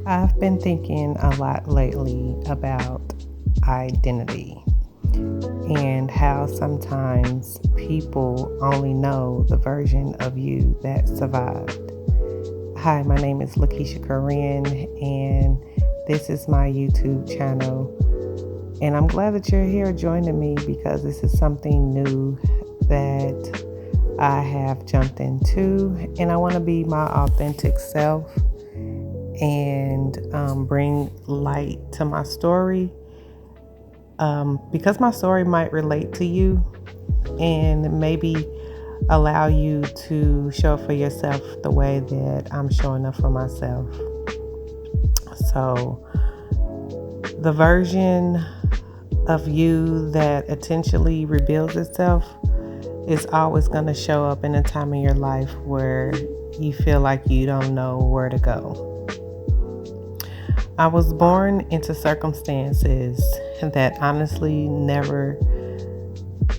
I've been thinking a lot lately about identity and how sometimes people only know the version of you that survived. Hi, my name is Lakeisha Corinne, and this is my YouTube channel. And I'm glad that you're here joining me because this is something new that I have jumped into, and I want to be my authentic self and bring light to my story because my story might relate to you and maybe allow you to show up for yourself the way that I'm showing up for myself. So, the version of you that intentionally rebuilds itself is always going to show up in a time in your life where you feel like you don't know where to go. I was born into circumstances that honestly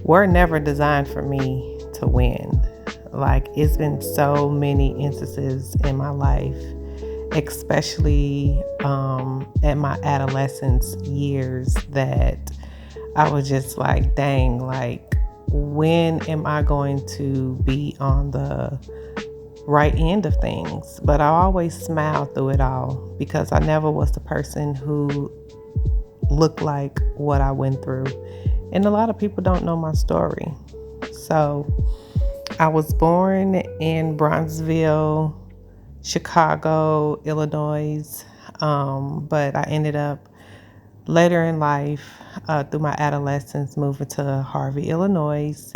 were never designed for me to win. Like, it's been so many instances in my life, especially at my adolescence years, that I was just like, dang, like, when am I going to be on the right end of things? But I always smiled through it all because I never was the person who looked like what I went through. And a lot of people don't know my story. So I was born in Bronzeville, Chicago, Illinois, but I ended up later in life, through my adolescence, moving to Harvey, Illinois.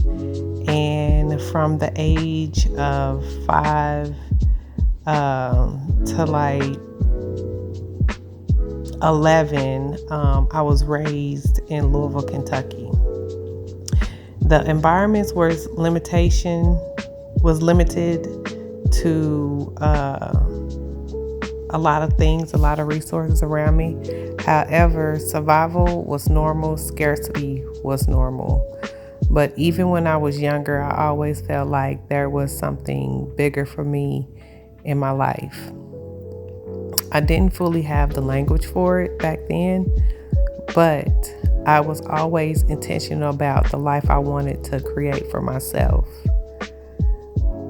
And from the age of 5 to like 11, I was raised in Louisville, Kentucky. The environments was limited to a lot of things, a lot of resources around me. However, survival was normal, scarcity was normal. But even when I was younger, I always felt like there was something bigger for me in my life. I didn't fully have the language for it back then, but I was always intentional about the life I wanted to create for myself.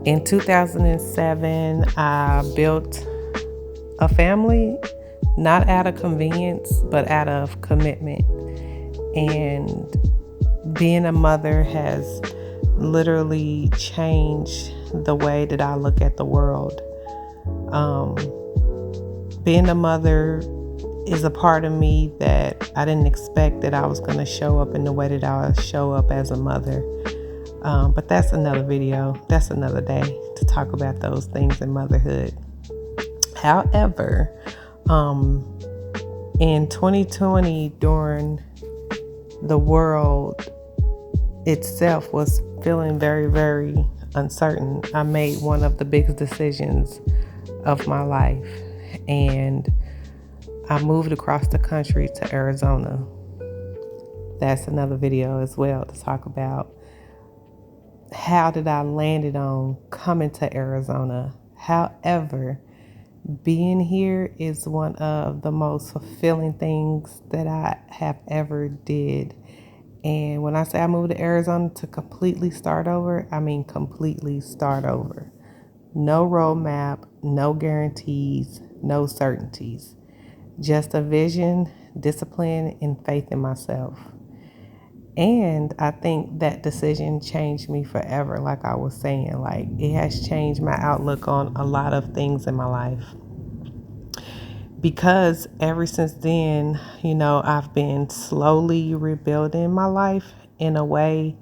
In 2007, I built a family, not out of convenience, but out of commitment. And being a mother has literally changed the way that I look at the world. Being a mother is a part of me that I didn't expect that I was going to show up in the way that I would show up as a mother. But that's another video. That's another day to talk about those things in motherhood. However, in 2020, during the world itself was feeling very, very uncertain, I made one of the biggest decisions of my life, and I moved across the country to Arizona. That's another video as well to talk about how did I landed on coming to Arizona. However, being here is one of the most fulfilling things that I have ever did. And when I say I moved to Arizona to completely start over, I mean completely start over. No roadmap, no guarantees, no certainties. Just a vision, discipline, and faith in myself. And I think that decision changed me forever, like I was saying. Like, it has changed my outlook on a lot of things in my life. Because ever since then, I've been slowly rebuilding my life in a way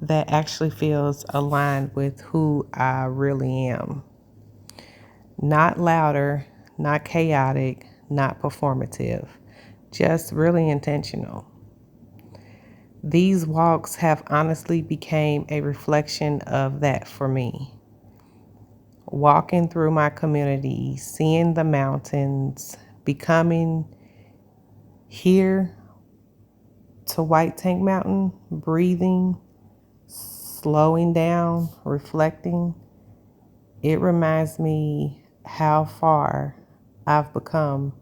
that actually feels aligned with who I really am. Not louder, not chaotic, not performative, just really intentional. These walks have honestly became a reflection of that for me. Walking through my community, seeing the mountains, becoming here to White Tank Mountain, breathing, slowing down, reflecting, it reminds me how far I've become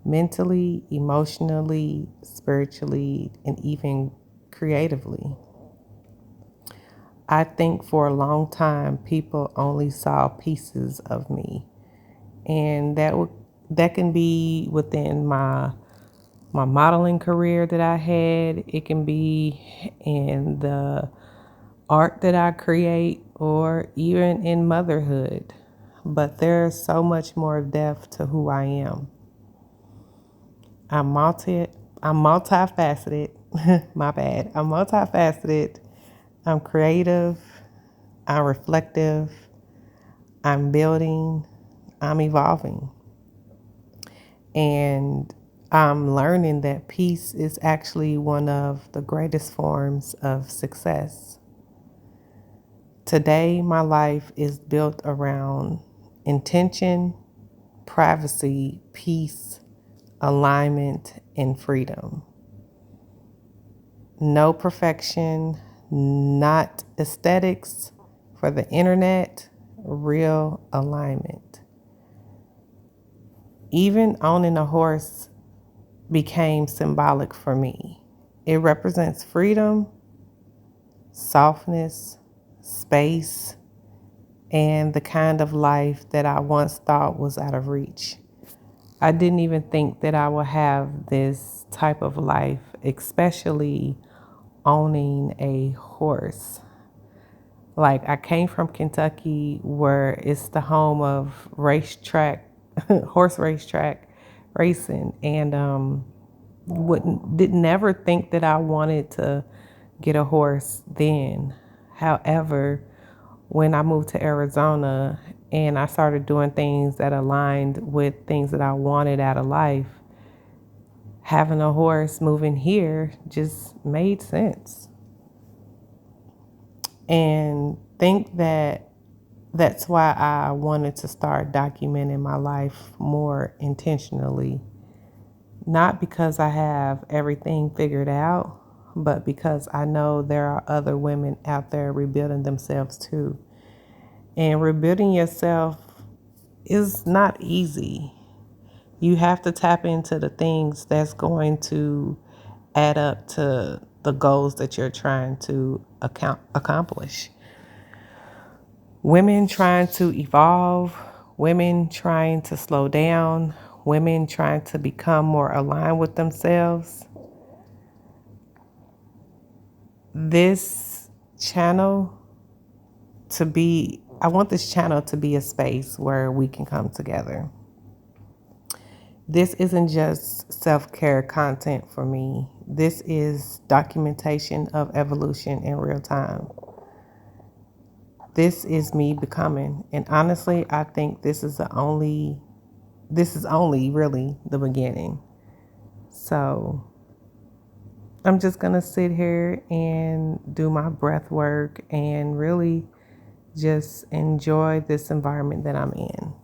mentally, emotionally, spiritually, and even creatively. I think for a long time, people only saw pieces of me, and that can be within my modeling career that I had. It can be in the art that I create, or even in motherhood. But there's so much more depth to who I am. I'm multi I'm multifaceted. My bad. I'm multifaceted. I'm creative. I'm reflective. I'm building. I'm evolving. And I'm learning that peace is actually one of the greatest forms of success. Today, my life is built around intention, privacy, peace, alignment, and freedom. No perfection, not aesthetics for the internet, real alignment. Even owning a horse became symbolic for me. It represents freedom, softness, space, and the kind of life that I once thought was out of reach. I didn't even think that I would have this type of life, especially owning a horse. Like, I came from Kentucky, where it's the home of racetrack, horse racetrack racing, and wouldn't did never think that I wanted to get a horse then. However, when I moved to Arizona and I started doing things that aligned with things that I wanted out of life, having a horse moving here just made sense. And think that that's why I wanted to start documenting my life more intentionally. Not because I have everything figured out, but because I know there are other women out there rebuilding themselves too. And rebuilding yourself is not easy. You have to tap into the things that's going to add up to the goals that you're trying to accomplish. Women trying to evolve, women trying to slow down, women trying to become more aligned with themselves. This channel I want this channel to be a space where we can come together. This isn't just self-care content for me. This is documentation of evolution in real time. This is me becoming. And honestly, I think this is only really the beginning. So I'm just going to sit here and do my breath work and really just enjoy this environment that I'm in.